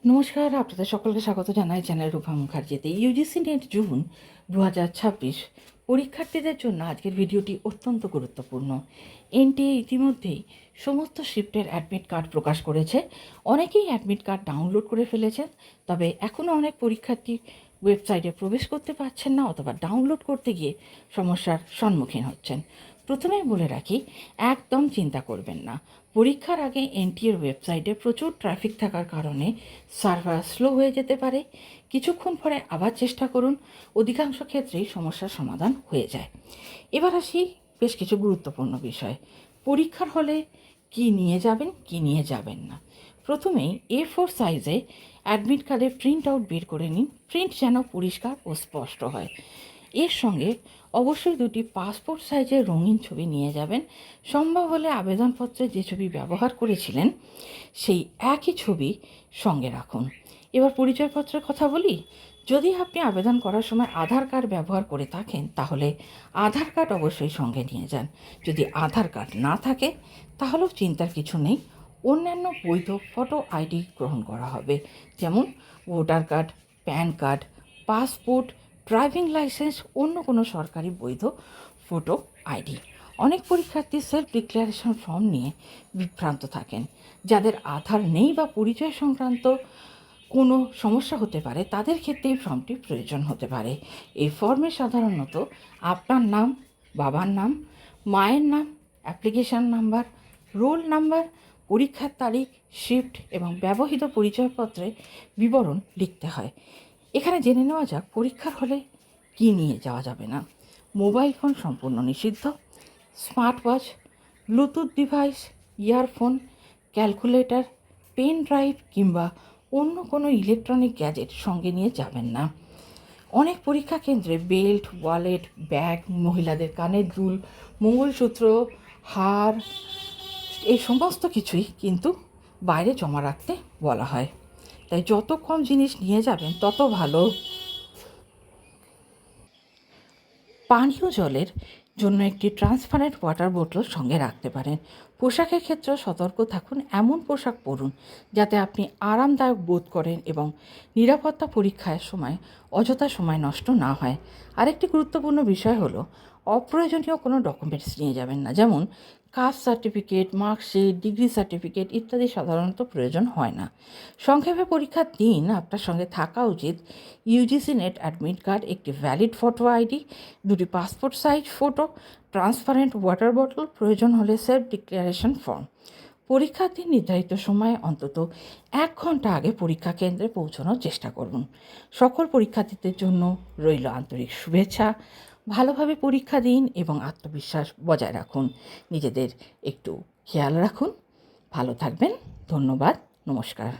নমস্কার, আপনাদের সকলকে স্বাগত জানাই চ্যানেল রূপা মুখার্জিতে। ইউজিসি নেট জুন 2026 পরীক্ষার্থীদের জন্য আজকের ভিডিওটি অত্যন্ত গুরুত্বপূর্ণ। এনটিএ ইতিমধ্যেই সমস্ত শিফটের অ্যাডমিট কার্ড প্রকাশ করেছে। অনেকেই অ্যাডমিট কার্ড ডাউনলোড করে ফেলেছেন, তবে এখনও অনেক পরীক্ষার্থী ওয়েবসাইটে প্রবেশ করতে পারছেন না অথবা ডাউনলোড করতে গিয়ে সমস্যার সম্মুখীন হচ্ছেন। প্রথমেই বলে রাখি, একদম চিন্তা করবেন না। পরীক্ষার আগে এনটিএর ওয়েবসাইটে প্রচুর ট্রাফিক থাকার কারণে সার্ভার স্লো হয়ে যেতে পারে। কিছুক্ষণ পরে আবার চেষ্টা করুন, অধিকাংশ ক্ষেত্রেই সমস্যার সমাধান হয়ে যায়। এবার আসি বেশ কিছু গুরুত্বপূর্ণ বিষয়। পরীক্ষার হলে কি নিয়ে যাবেন, কি নিয়ে যাবেন না। প্রথমেই A4 সাইজে অ্যাডমিট কার্ডের প্রিন্ট আউট বের করে নিন। প্রিন্ট যেন পরিষ্কার ও স্পষ্ট হয়। এর সঙ্গে অবশ্যই দুটি পাসপোর্ট সাইজের রঙিন ছবি নিয়ে যাবেন। সম্ভব হলে আবেদনপত্রে যে ছবি ব্যবহার করেছিলেন সেই একই ছবি সঙ্গে রাখুন। এবার পরিচয়পত্রের কথা বলি। যদি আপনি আবেদন করার সময় আধার কার্ড ব্যবহার করে থাকেন তাহলে আধার কার্ড অবশ্যই সঙ্গে নিয়ে যান। যদি আধার কার্ড না থাকে তাহলেও চিন্তার কিছু নেই, অন্যান্য বৈধ ফটো আইডি গ্রহণ করা হবে, যেমন voter card, pan card, passport, driving licence, অন্য কোনো সরকারি বৈধ ফটো আইডি। অনেক পরীক্ষার্থী সেলফ ডিক্লারেশন ফর্ম নিয়ে বিভ্রান্ত থাকেন। যাদের আধার নেই বা পরিচয় সংক্রান্ত কোনো সমস্যা হতে পারে তাদের ক্ষেত্রে এই ফর্মটি প্রয়োজন হতে পারে। এই ফর্মে সাধারণত আপনার নাম, বাবার নাম, মায়ের নাম, অ্যাপ্লিকেশন নাম্বার, রোল নাম্বার, পরীক্ষার তারিখ, শিফট এবং ব্যবহৃত পরিচয়পত্রে বিবরণ লিখতে হয়। এখানে জেনে নেওয়া যাক পরীক্ষার হলে কী নিয়ে যাওয়া যাবে না। মোবাইল ফোন সম্পূর্ণ নিষিদ্ধ। Smart watch, bluetooth device, earphone, calculator, pen drive কিংবা অন্য কোনো ইলেকট্রনিক গ্যাজেট সঙ্গে নিয়ে যাবেন না। অনেক পরীক্ষা কেন্দ্রে বেল্ট, ওয়ালেট, ব্যাগ, মহিলাদের কানের দুল, মঙ্গলসূত্র, হার, এই সমস্ত কিছুই কিন্তু বাইরে জমা রাখতে বলা হয়। তাই যত কম জিনিস নিয়ে যাবেন তত ভালো। পানীয় জলের জন্য একটি ট্রান্সপারেন্ট ওয়াটার বোতল সঙ্গে রাখতে পারেন। পোশাকের ক্ষেত্রে সতর্ক থাকুন। এমন পোশাক পরুন যাতে আপনি আরামদায়ক বোধ করেন এবং নিরাপত্তা পরীক্ষার সময় অযথা সময় নষ্ট না হয়। আরেকটি গুরুত্বপূর্ণ বিষয় হলো অপ্রয়োজনীয় কোনো ডকুমেন্টস নিয়ে যাবেন না, যেমন caste certificate, marksheet, degree certificate ইত্যাদি সাধারণত প্রয়োজন হয় না। সংক্ষেপে পরীক্ষার দিন আপনার সঙ্গে থাকা উচিত ইউজিসি নেট অ্যাডমিট কার্ড, একটি ভ্যালিড ফটো আইডি, দুটি passport size photo, transparent water bottle, প্রয়োজন হলে সেলফ ডিক্লারেশন ফর্ম। পরীক্ষার দিন নির্ধারিত সময়ে অন্তত 1 ঘন্টা আগে পরীক্ষা কেন্দ্রে পৌঁছানোর চেষ্টা করুন। সকল পরীক্ষার্থীদের জন্য রইল আন্তরিক শুভেচ্ছা। ভালোভাবে পরীক্ষা দিন এবং আত্মবিশ্বাস বজায় রাখুন। নিজেদের একটু খেয়াল রাখুন। ভালো থাকবেন। ধন্যবাদ। নমস্কার।